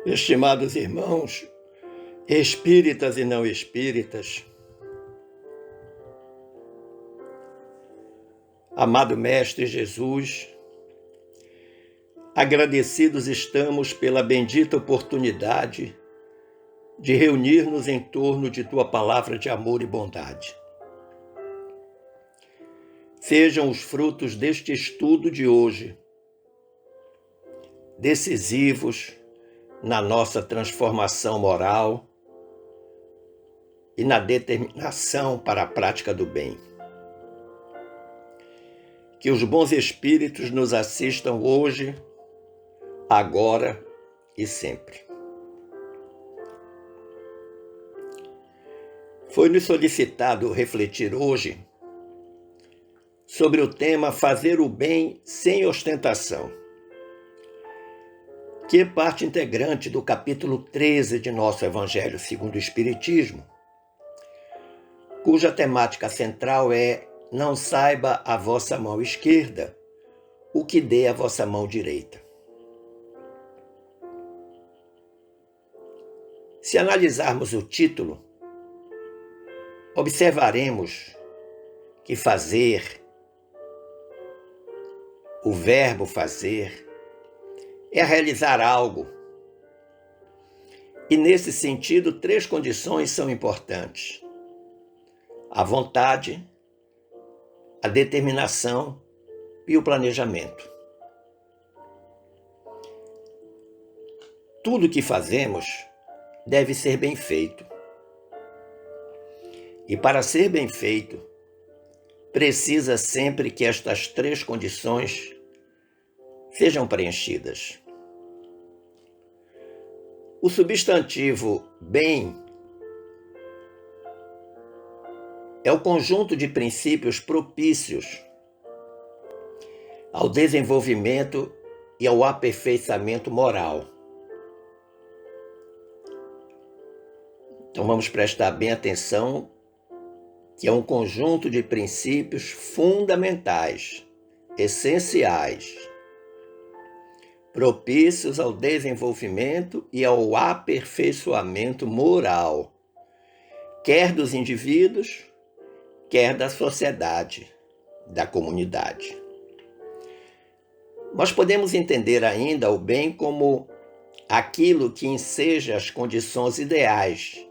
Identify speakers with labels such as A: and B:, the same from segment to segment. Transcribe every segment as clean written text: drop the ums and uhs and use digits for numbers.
A: Estimados irmãos, espíritas e não espíritas, amado Mestre Jesus, agradecidos estamos pela bendita oportunidade de reunir-nos em torno de Tua palavra de amor e bondade. Sejam os frutos deste estudo de hoje decisivos na nossa transformação moral e na determinação para a prática do bem. Que os bons espíritos nos assistam hoje, agora e sempre. Foi-nos solicitado refletir hoje sobre o tema fazer o bem sem ostentação, que é parte integrante do capítulo 13 de nosso Evangelho segundo o Espiritismo, cuja temática central é: não saiba a vossa mão esquerda o que dê a vossa mão direita. Se analisarmos o título, observaremos que fazer, o verbo fazer, é realizar algo. E nesse sentido, 3 condições são importantes: a vontade, a determinação e o planejamento. Tudo que fazemos deve ser bem feito. E para ser bem feito, precisa sempre que estas 3 condições sejam preenchidas. O substantivo bem é o conjunto de princípios propícios ao desenvolvimento e ao aperfeiçoamento moral. Então vamos prestar bem atenção que é um conjunto de princípios fundamentais, essenciais, propícios ao desenvolvimento e ao aperfeiçoamento moral, quer dos indivíduos, quer da sociedade, da comunidade. Nós podemos entender ainda o bem como aquilo que enseja as condições ideais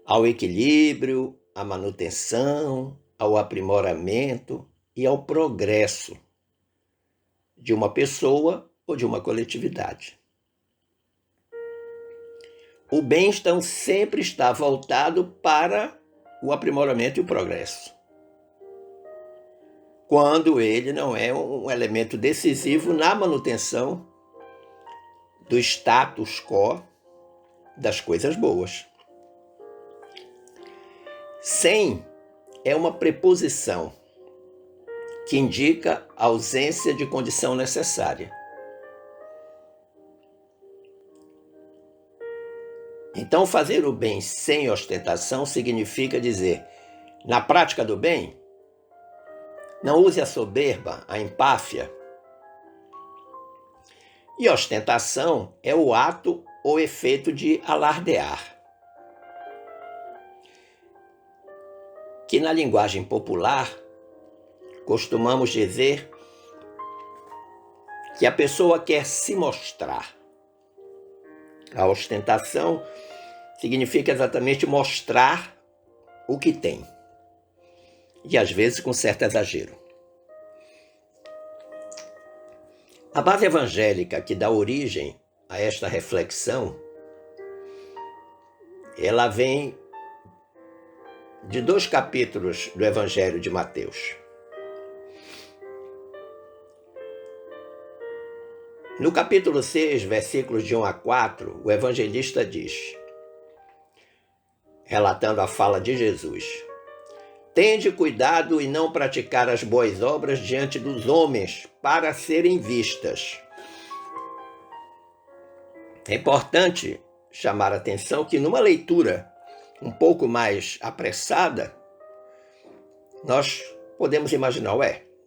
A: ao equilíbrio, à manutenção, ao aprimoramento e ao progresso de uma pessoa ou de uma coletividade. O bem então sempre está voltado para o aprimoramento e o progresso, quando ele não é um elemento decisivo na manutenção do status quo das coisas boas. Sem é uma preposição que indica a ausência de condição necessária. Então, fazer o bem sem ostentação significa dizer, na prática do bem, não use a soberba, a empáfia. E ostentação é o ato ou efeito de alardear, que na linguagem popular costumamos dizer que a pessoa quer se mostrar. A ostentação significa exatamente mostrar o que tem, e às vezes com certo exagero. A base evangélica que dá origem a esta reflexão, ela vem de 2 capítulos do Evangelho de Mateus. No capítulo 6, versículos de 1 a 4, o evangelista diz, relatando a fala de Jesus: tende cuidado em não praticar as boas obras diante dos homens para serem vistas. É importante chamar a atenção que numa leitura um pouco mais apressada, nós podemos imaginar,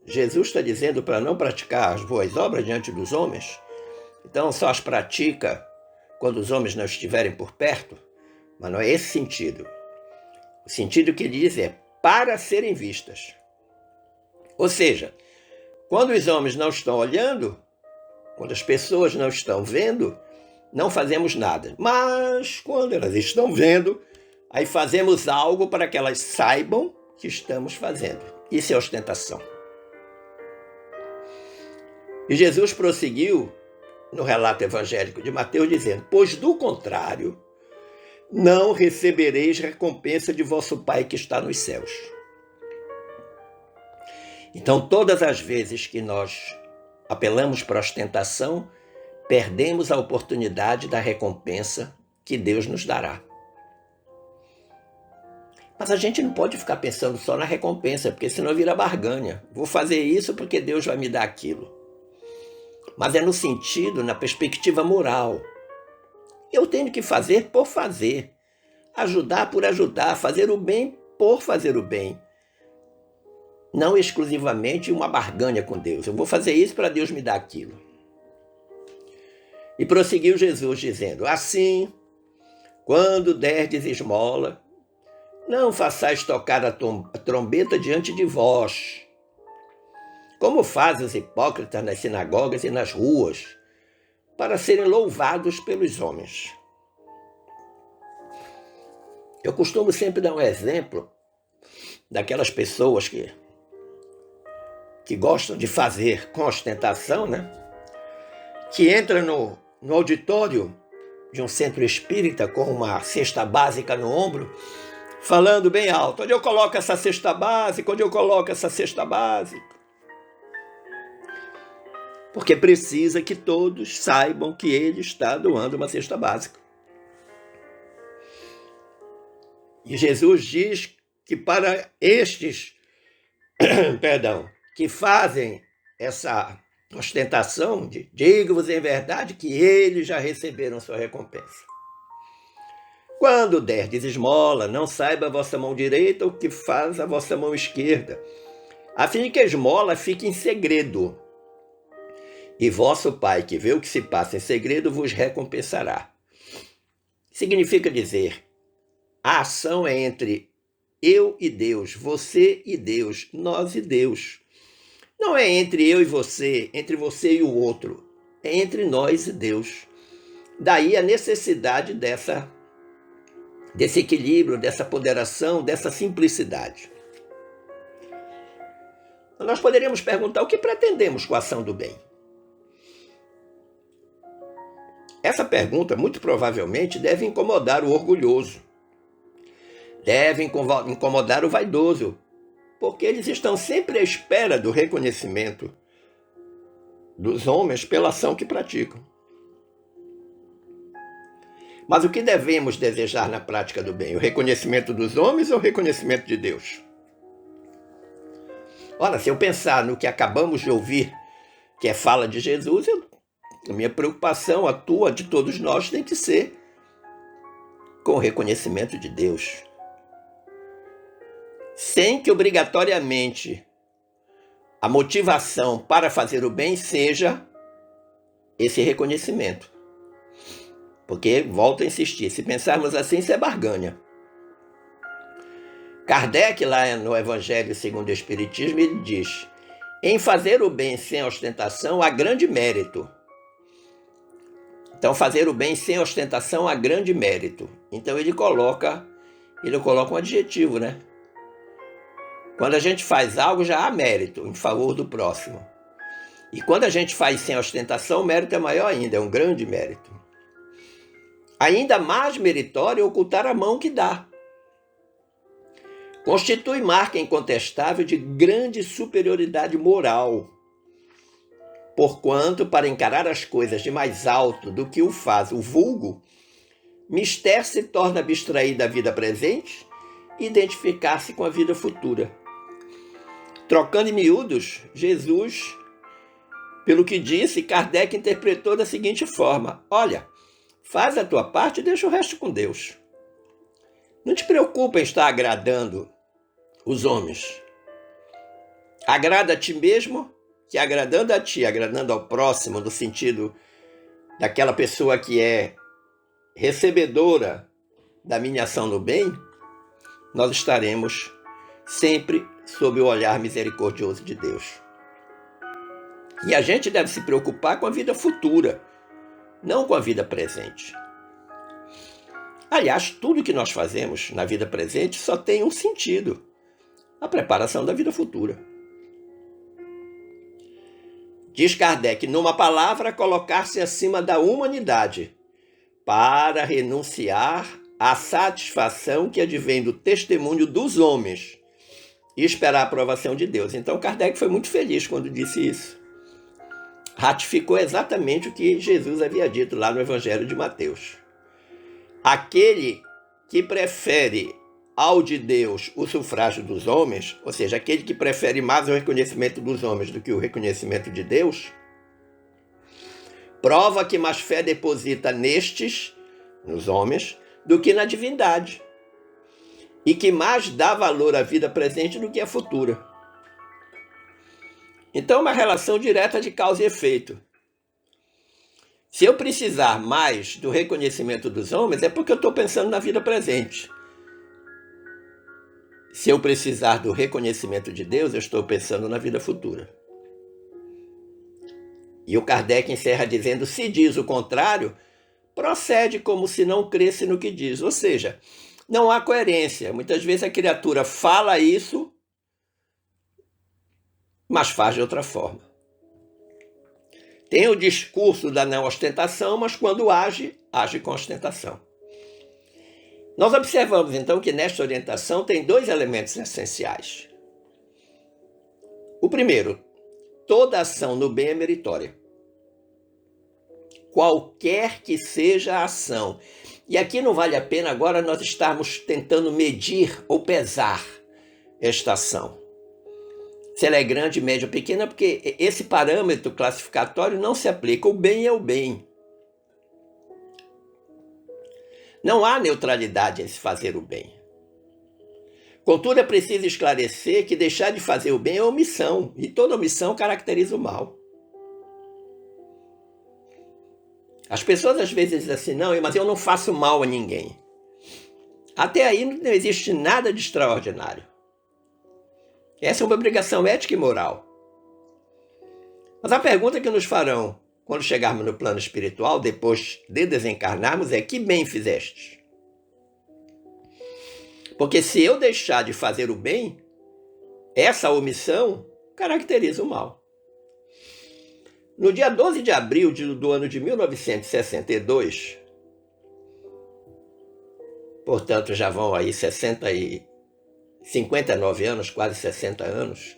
A: Jesus está dizendo para não praticar as boas obras diante dos homens, então só as pratica quando os homens não estiverem por perto, mas não é esse sentido. O sentido que ele diz é para serem vistas. Ou seja, quando os homens não estão olhando, quando as pessoas não estão vendo, não fazemos nada. Mas quando elas estão vendo, aí fazemos algo para que elas saibam que estamos fazendo. Isso é ostentação. E Jesus prosseguiu no relato evangélico de Mateus dizendo: pois do contrário, não recebereis recompensa de vosso Pai que está nos céus. Então, todas as vezes que nós apelamos para a ostentação, perdemos a oportunidade da recompensa que Deus nos dará. Mas a gente não pode ficar pensando só na recompensa, porque senão vira barganha. Vou fazer isso porque Deus vai me dar aquilo. Mas é no sentido, na perspectiva moral. Eu tenho que fazer por fazer, ajudar por ajudar, fazer o bem por fazer o bem. Não exclusivamente uma barganha com Deus. Eu vou fazer isso para Deus me dar aquilo. E prosseguiu Jesus dizendo: assim, quando derdes esmola, não façais tocar a trombeta diante de vós, como fazem os hipócritas nas sinagogas e nas ruas, para serem louvados pelos homens. Eu costumo sempre dar um exemplo daquelas pessoas que gostam de fazer com ostentação, né? Que entra no auditório de um centro espírita com uma cesta básica no ombro, falando bem alto: onde eu coloco essa cesta básica? Onde eu coloco essa cesta básica? Porque precisa que todos saibam que ele está doando uma cesta básica. E Jesus diz que para estes, que fazem essa ostentação, digo-vos em verdade que eles já receberam sua recompensa. Quando derdes esmola, não saiba a vossa mão direita o que faz a vossa mão esquerda, a fim de que a esmola fique em segredo. E vosso Pai, que vê o que se passa em segredo, vos recompensará. Significa dizer, a ação é entre eu e Deus, você e Deus, nós e Deus. Não é entre eu e você, entre você e o outro. É entre nós e Deus. Daí a necessidade desse equilíbrio, dessa ponderação, dessa simplicidade. Nós poderíamos perguntar o que pretendemos com a ação do bem. Essa pergunta, muito provavelmente, deve incomodar o orgulhoso. Deve incomodar o vaidoso, porque eles estão sempre à espera do reconhecimento dos homens pela ação que praticam. Mas o que devemos desejar na prática do bem? O reconhecimento dos homens ou o reconhecimento de Deus? Ora, se eu pensar no que acabamos de ouvir, que é fala de Jesus, a minha preocupação, a tua, de todos nós, tem que ser com o reconhecimento de Deus. Sem que obrigatoriamente a motivação para fazer o bem seja esse reconhecimento. Porque, volto a insistir, se pensarmos assim, isso é barganha. Kardec, lá no Evangelho segundo o Espiritismo, ele diz: em fazer o bem sem ostentação há grande mérito. Então, fazer o bem sem ostentação há grande mérito. Então, ele coloca um adjetivo, né? Quando a gente faz algo, já há mérito em favor do próximo. E quando a gente faz sem ostentação, o mérito é maior ainda, é um grande mérito. Ainda mais meritório é ocultar a mão que dá. Constitui marca incontestável de grande superioridade moral. Porquanto, para encarar as coisas de mais alto do que o faz o vulgo, mister se torna abstrair da vida presente e identificar-se com a vida futura. Trocando em miúdos, Jesus, pelo que disse, Kardec interpretou da seguinte forma: olha, faz a tua parte e deixa o resto com Deus. Não te preocupa em estar agradando os homens. Agrada a ti mesmo, que agradando a ti, agradando ao próximo, no sentido daquela pessoa que é recebedora da minha ação no bem, nós estaremos sempre sob o olhar misericordioso de Deus. E a gente deve se preocupar com a vida futura, não com a vida presente. Aliás, tudo que nós fazemos na vida presente só tem um sentido: a preparação da vida futura. Diz Kardec, numa palavra, colocar-se acima da humanidade para renunciar à satisfação que advém do testemunho dos homens e esperar a aprovação de Deus. Então Kardec foi muito feliz quando disse isso. Ratificou exatamente o que Jesus havia dito lá no Evangelho de Mateus. Aquele que prefere ao de Deus o sufrágio dos homens, ou seja, aquele que prefere mais o reconhecimento dos homens do que o reconhecimento de Deus, prova que mais fé deposita nestes, nos homens, do que na divindade, e que mais dá valor à vida presente do que à futura. Então, é uma relação direta de causa e efeito. Se eu precisar mais do reconhecimento dos homens, é porque eu estou pensando na vida presente. Se eu precisar do reconhecimento de Deus, eu estou pensando na vida futura. E o Kardec encerra dizendo, se diz o contrário, procede como se não cresce no que diz. Ou seja, não há coerência. Muitas vezes a criatura fala isso, mas faz de outra forma. Tem o discurso da não ostentação, mas quando age, age com ostentação. Nós observamos então que nesta orientação tem dois elementos essenciais. O primeiro, toda ação no bem é meritória. Qualquer que seja a ação. E aqui não vale a pena agora nós estarmos tentando medir ou pesar esta ação. Se ela é grande, média ou pequena, porque esse parâmetro classificatório não se aplica. O bem é o bem. Não há neutralidade em se fazer o bem. Contudo, é preciso esclarecer que deixar de fazer o bem é omissão, e toda omissão caracteriza o mal. As pessoas às vezes dizem assim, não, mas eu não faço mal a ninguém. Até aí não existe nada de extraordinário. Essa é uma obrigação ética e moral. Mas a pergunta que nos farão quando chegarmos no plano espiritual, depois de desencarnarmos, é que bem fizeste? Porque se eu deixar de fazer o bem, essa omissão caracteriza o mal. No dia 12 de abril do ano de 1962, portanto já vão aí 59 anos, quase 60 anos,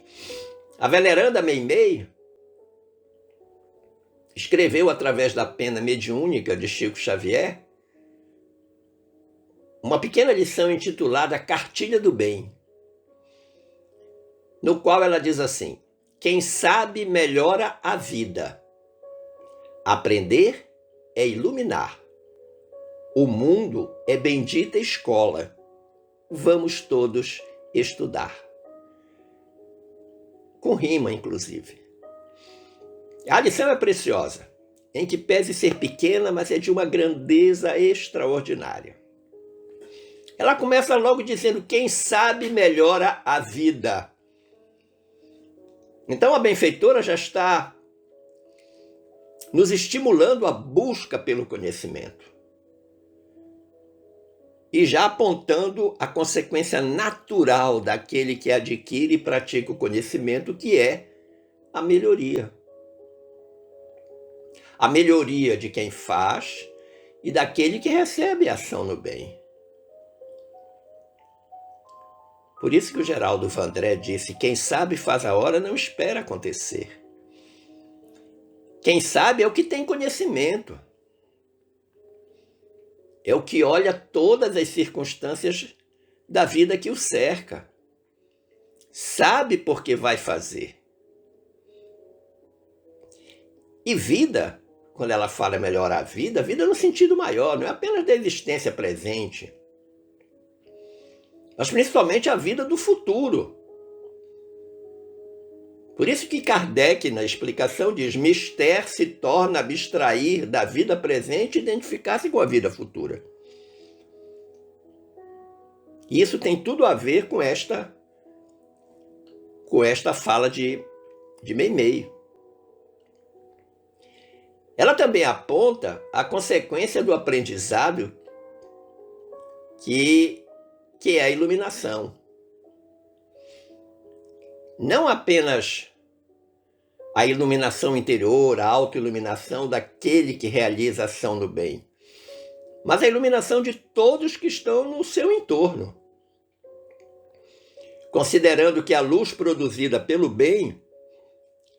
A: a veneranda Meimei escreveu através da pena mediúnica de Chico Xavier uma pequena lição intitulada Cartilha do Bem, no qual ela diz assim, quem sabe melhora a vida. Aprender é iluminar. O mundo é bendita escola. Vamos todos estudar. Com rima, inclusive. A lição é preciosa, em que pese ser pequena, mas é de uma grandeza extraordinária. Ela começa logo dizendo, quem sabe melhora a vida. Então a benfeitora já está nos estimulando a busca pelo conhecimento. E já apontando a consequência natural daquele que adquire e pratica o conhecimento, que é a melhoria. A melhoria de quem faz e daquele que recebe a ação no bem. Por isso que o Geraldo Vandré disse, quem sabe faz a hora, não espera acontecer. Quem sabe é o que tem conhecimento. É o que olha todas as circunstâncias da vida que o cerca. Sabe por que vai fazer. E vida, quando ela fala melhorar a vida no sentido maior, não é apenas da existência presente, mas principalmente a vida do futuro. Por isso que Kardec, na explicação, diz: mister se torna abstrair da vida presente e identificar-se com a vida futura. E isso tem tudo a ver com esta fala de Meimei. Ela também aponta a consequência do aprendizado, que é a iluminação. Não apenas a iluminação interior, a autoiluminação daquele que realiza a ação no bem, mas a iluminação de todos que estão no seu entorno. Considerando que a luz produzida pelo bem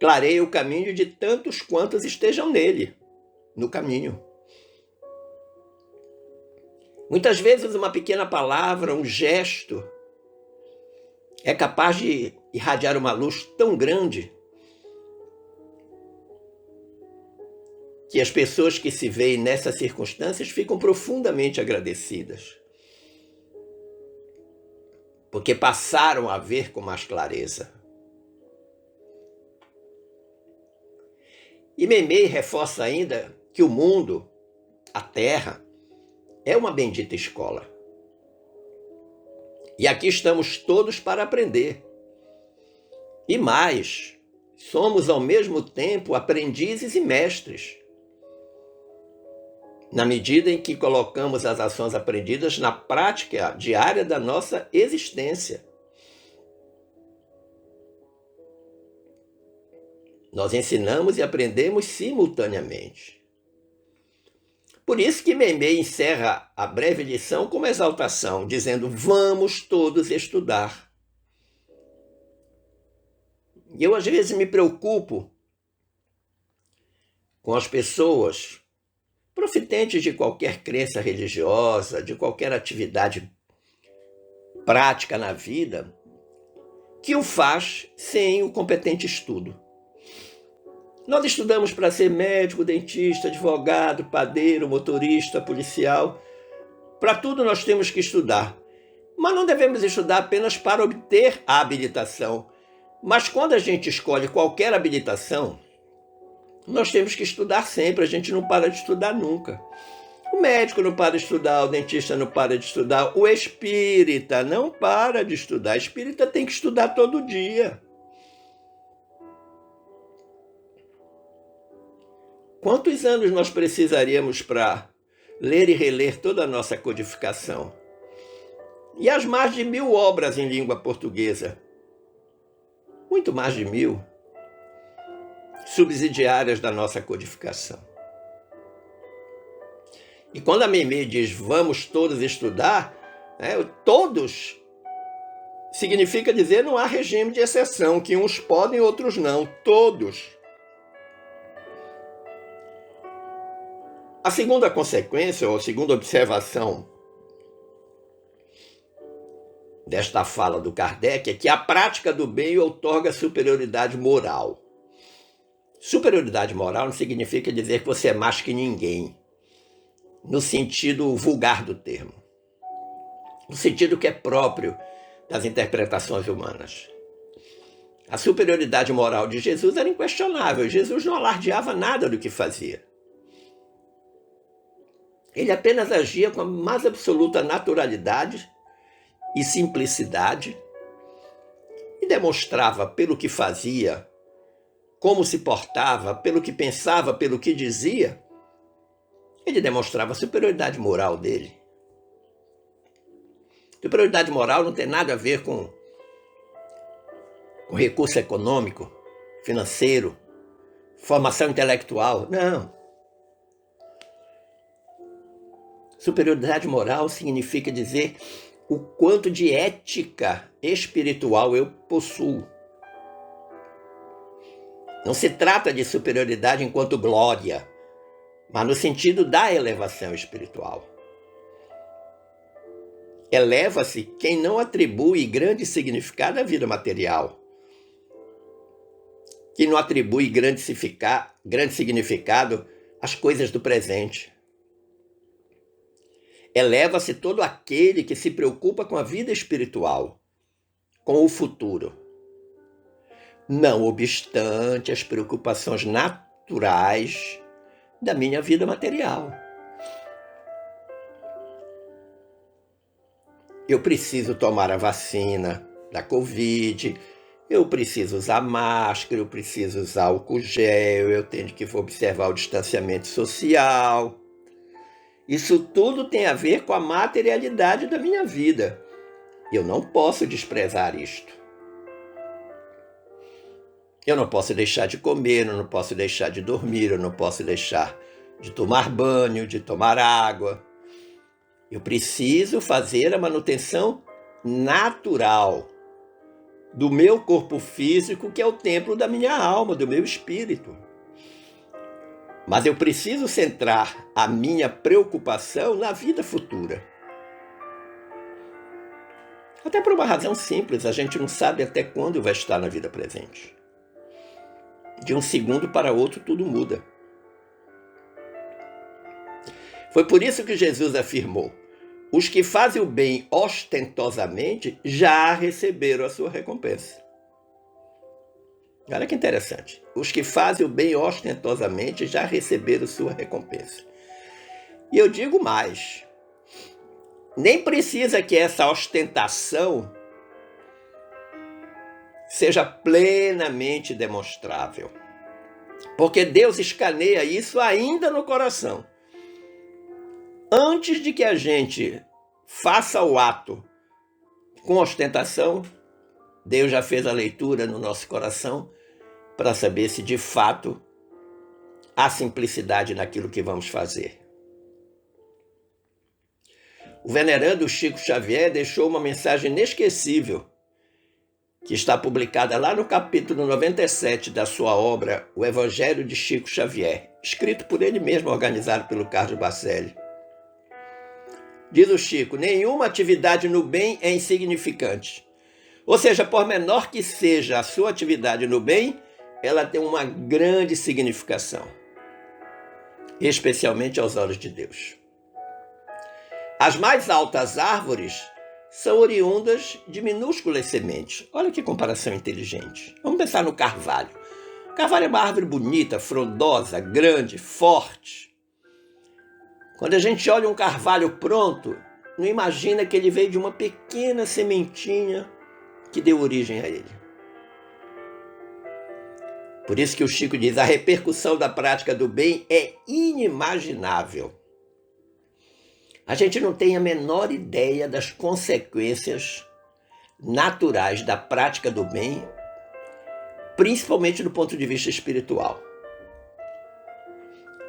A: clareia o caminho de tantos quantos estejam nele, no caminho. Muitas vezes uma pequena palavra, um gesto, é capaz de irradiar uma luz tão grande que as pessoas que se veem nessas circunstâncias ficam profundamente agradecidas, porque passaram a ver com mais clareza. E Meimei reforça ainda que o mundo, a Terra, é uma bendita escola. E aqui estamos todos para aprender. E mais, somos ao mesmo tempo aprendizes e mestres, na medida em que colocamos as ações aprendidas na prática diária da nossa existência. Nós ensinamos e aprendemos simultaneamente. Por isso que Meimei encerra a breve lição com uma exaltação, dizendo: vamos todos estudar. E eu às vezes me preocupo com as pessoas profitentes de qualquer crença religiosa, de qualquer atividade prática na vida, que o faz sem o competente estudo. Nós estudamos para ser médico, dentista, advogado, padeiro, motorista, policial. Para tudo nós temos que estudar. Mas não devemos estudar apenas para obter a habilitação. Mas quando a gente escolhe qualquer habilitação, nós temos que estudar sempre, a gente não para de estudar nunca. O médico não para de estudar, o dentista não para de estudar, o espírita não para de estudar. O espírita tem que estudar todo dia. Quantos anos nós precisaríamos para ler e reler toda a nossa codificação? E as mais de 1000 obras em língua portuguesa, muito mais de 1000, subsidiárias da nossa codificação. E quando a Meimei diz vamos todos estudar, todos significa dizer não há regime de exceção, que uns podem e outros não, todos. A segunda consequência, ou a segunda observação desta fala do Kardec é que a prática do bem outorga superioridade moral. Superioridade moral não significa dizer que você é mais que ninguém, no sentido vulgar do termo, no sentido que é próprio das interpretações humanas. A superioridade moral de Jesus era inquestionável. Jesus não alardeava nada do que fazia. Ele apenas agia com a mais absoluta naturalidade e simplicidade e demonstrava pelo que fazia, como se portava, pelo que pensava, pelo que dizia. Ele demonstrava a superioridade moral dele. Superioridade moral não tem nada a ver com recurso econômico, financeiro, formação intelectual. Não. Superioridade moral significa dizer o quanto de ética espiritual eu possuo. Não se trata de superioridade enquanto glória, mas no sentido da elevação espiritual. Eleva-se quem não atribui grande significado à vida material, quem não atribui grande significado às coisas do presente. Eleva-se todo aquele que se preocupa com a vida espiritual, com o futuro, não obstante as preocupações naturais da minha vida material. Eu preciso tomar a vacina da Covid, eu preciso usar máscara, eu preciso usar álcool gel, eu tenho que observar o distanciamento social. Isso tudo tem a ver com a materialidade da minha vida. Eu não posso desprezar isto. Eu não posso deixar de comer, eu não posso deixar de dormir, eu não posso deixar de tomar banho, de tomar água. Eu preciso fazer a manutenção natural do meu corpo físico, que é o templo da minha alma, do meu espírito. Mas eu preciso centrar a minha preocupação na vida futura. Até por uma razão simples, a gente não sabe até quando vai estar na vida presente. De um segundo para outro, tudo muda. Foi por isso que Jesus afirmou: os que fazem o bem ostentosamente já receberam a sua recompensa. Olha que interessante. Os que fazem o bem ostentosamente já receberam sua recompensa. E eu digo mais: nem precisa que essa ostentação seja plenamente demonstrável, porque Deus escaneia isso ainda no coração. Antes de que a gente faça o ato com ostentação, Deus já fez a leitura no nosso coração para saber se de fato há simplicidade naquilo que vamos fazer. O venerando Chico Xavier deixou uma mensagem inesquecível, que está publicada lá no capítulo 97 da sua obra O Evangelho de Chico Xavier, escrito por ele mesmo, organizado pelo Carlos Bacelli. Diz o Chico: nenhuma atividade no bem é insignificante. Ou seja, por menor que seja a sua atividade no bem, ela tem uma grande significação, especialmente aos olhos de Deus. As mais altas árvores são oriundas de minúsculas sementes. Olha que comparação inteligente. Vamos pensar no carvalho. O carvalho é uma árvore bonita, frondosa, grande, forte. Quando a gente olha um carvalho pronto, não imagina que ele veio de uma pequena sementinha que deu origem a ele. Por isso que o Chico diz: a repercussão da prática do bem é inimaginável. A gente não tem a menor ideia das consequências naturais da prática do bem, principalmente do ponto de vista espiritual.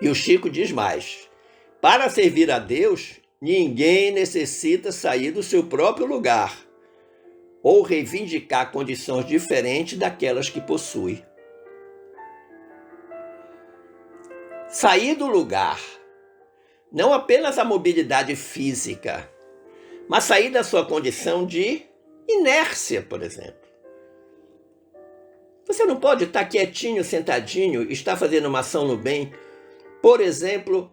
A: E o Chico diz mais: para servir a Deus, ninguém necessita sair do seu próprio lugar ou reivindicar condições diferentes daquelas que possui. Sair do lugar, não apenas a mobilidade física, mas sair da sua condição de inércia, por exemplo. Você não pode estar quietinho, sentadinho, estar fazendo uma ação no bem, por exemplo,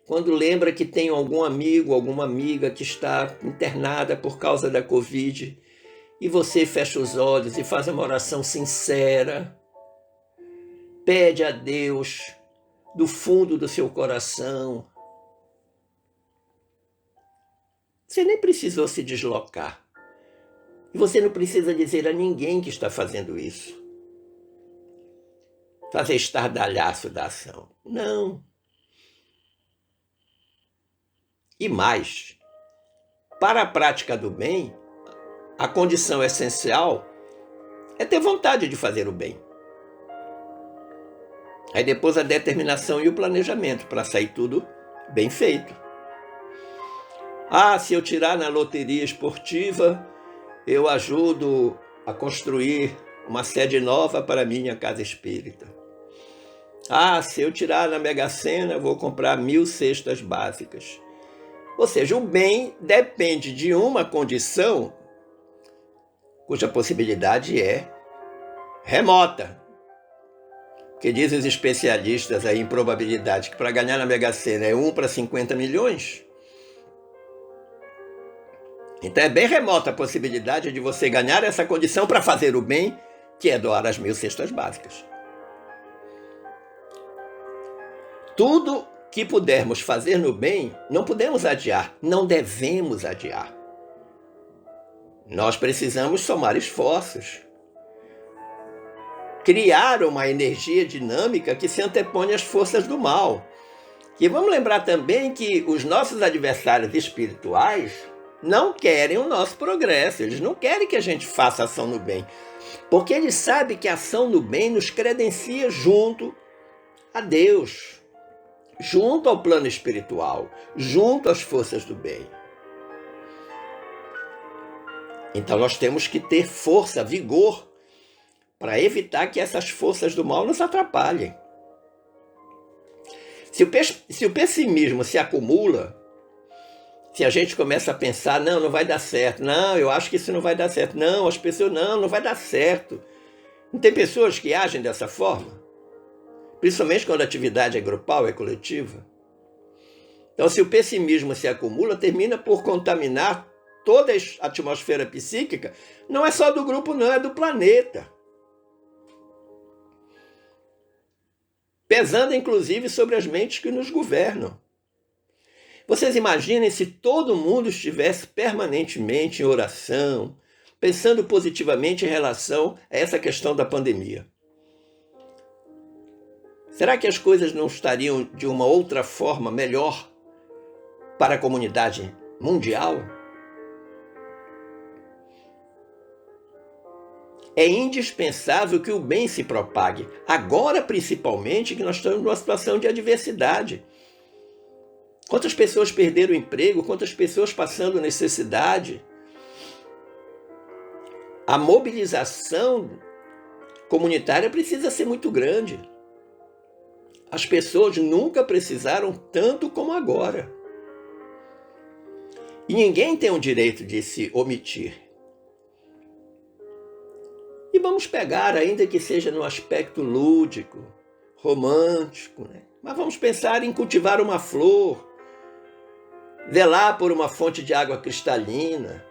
A: quando lembra que tem algum amigo, alguma amiga que está internada por causa da Covid, e você fecha os olhos e faz uma oração sincera, pede a Deus do fundo do seu coração. Você nem precisou se deslocar. E você não precisa dizer a ninguém que está fazendo isso. Fazer estardalhaço da ação. Não. E mais, para a prática do bem, a condição essencial é ter vontade de fazer o bem. Aí depois a determinação e o planejamento para sair tudo bem feito. Ah, se eu tirar na loteria esportiva, eu ajudo a construir uma sede nova para a minha casa espírita. Ah, se eu tirar na Mega Sena, eu vou comprar 1000 cestas básicas. Ou seja, o bem depende de uma condição cuja possibilidade é remota. Porque dizem os especialistas aí em probabilidade que para ganhar na Mega Sena é 1 para 50 milhões. Então é bem remota a possibilidade de você ganhar essa condição para fazer o bem que é doar as 1.000 cestas básicas. Tudo que pudermos fazer no bem, não podemos adiar, não devemos adiar. Nós precisamos somar esforços, criar uma energia dinâmica que se antepõe às forças do mal. E vamos lembrar também que os nossos adversários espirituais não querem o nosso progresso, eles não querem que a gente faça ação no bem, porque eles sabem que a ação no bem nos credencia junto a Deus, junto ao plano espiritual, junto às forças do bem. Então nós temos que ter força, vigor, para evitar que essas forças do mal nos atrapalhem. Se o pessimismo se acumula, se a gente começa a pensar, não vai dar certo, não, eu acho que isso não vai dar certo, não, as pessoas, não vai dar certo. Não tem pessoas que agem dessa forma? Principalmente quando a atividade é grupal, é coletiva. Então, se o pessimismo se acumula, termina por contaminar toda a atmosfera psíquica, não é só do grupo, não, é do planeta. Pesando, inclusive, sobre as mentes que nos governam. Vocês imaginem se todo mundo estivesse permanentemente em oração, pensando positivamente em relação a essa questão da pandemia. Será que as coisas não estariam de uma outra forma melhor para a comunidade mundial? É indispensável que o bem se propague, agora principalmente que nós estamos numa situação de adversidade. Quantas pessoas perderam o emprego, quantas pessoas passando necessidade. A mobilização comunitária precisa ser muito grande. As pessoas nunca precisaram tanto como agora. E ninguém tem o direito de se omitir. E vamos pegar, ainda que seja no aspecto lúdico, romântico, né? Mas vamos pensar em cultivar uma flor, velar por uma fonte de água cristalina,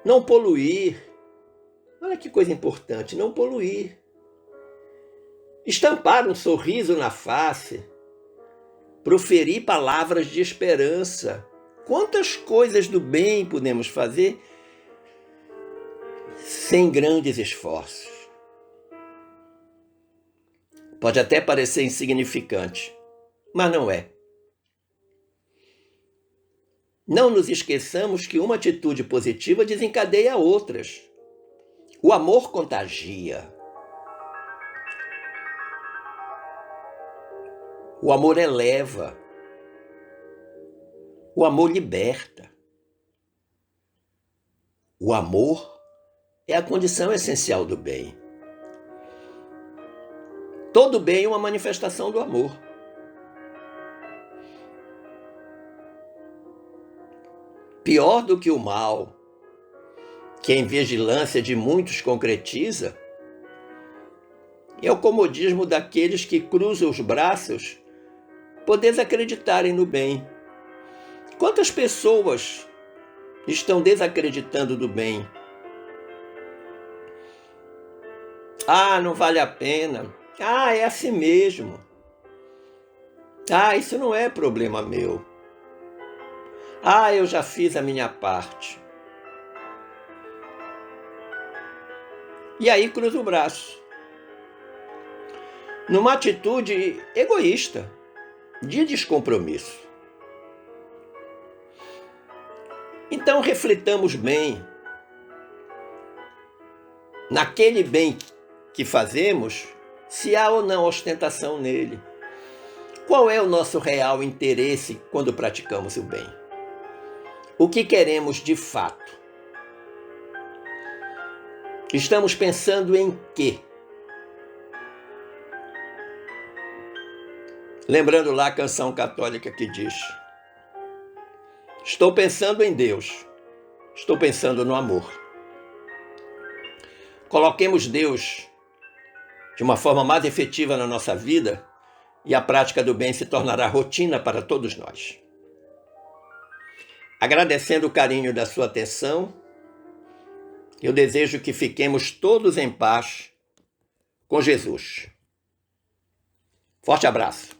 A: não poluir. Olha que coisa importante, não poluir. Estampar um sorriso na face, proferir palavras de esperança. Quantas coisas do bem podemos fazer sem grandes esforços? Pode até parecer insignificante, mas não é. Não nos esqueçamos que uma atitude positiva desencadeia outras. O amor contagia. O amor eleva. O amor liberta. O amor é a condição essencial do bem. Todo bem é uma manifestação do amor. Pior do que o mal, que em vigilância de muitos concretiza, é o comodismo daqueles que cruzam os braços por desacreditarem no bem. Quantas pessoas estão desacreditando do bem? Não vale a pena. É assim mesmo. Isso não é problema meu. Eu já fiz a minha parte. E aí cruza o braço. Numa atitude egoísta, de descompromisso. Então reflitamos bem. Naquele bem que fazemos, se há ou não ostentação nele. Qual é o nosso real interesse quando praticamos o bem? O que queremos de fato? Estamos pensando em quê? Lembrando lá a canção católica que diz: estou pensando em Deus, estou pensando no amor. Coloquemos Deus de uma forma mais efetiva na nossa vida e a prática do bem se tornará rotina para todos nós. Agradecendo o carinho da sua atenção, Eu desejo que fiquemos todos em paz com Jesus. Forte abraço.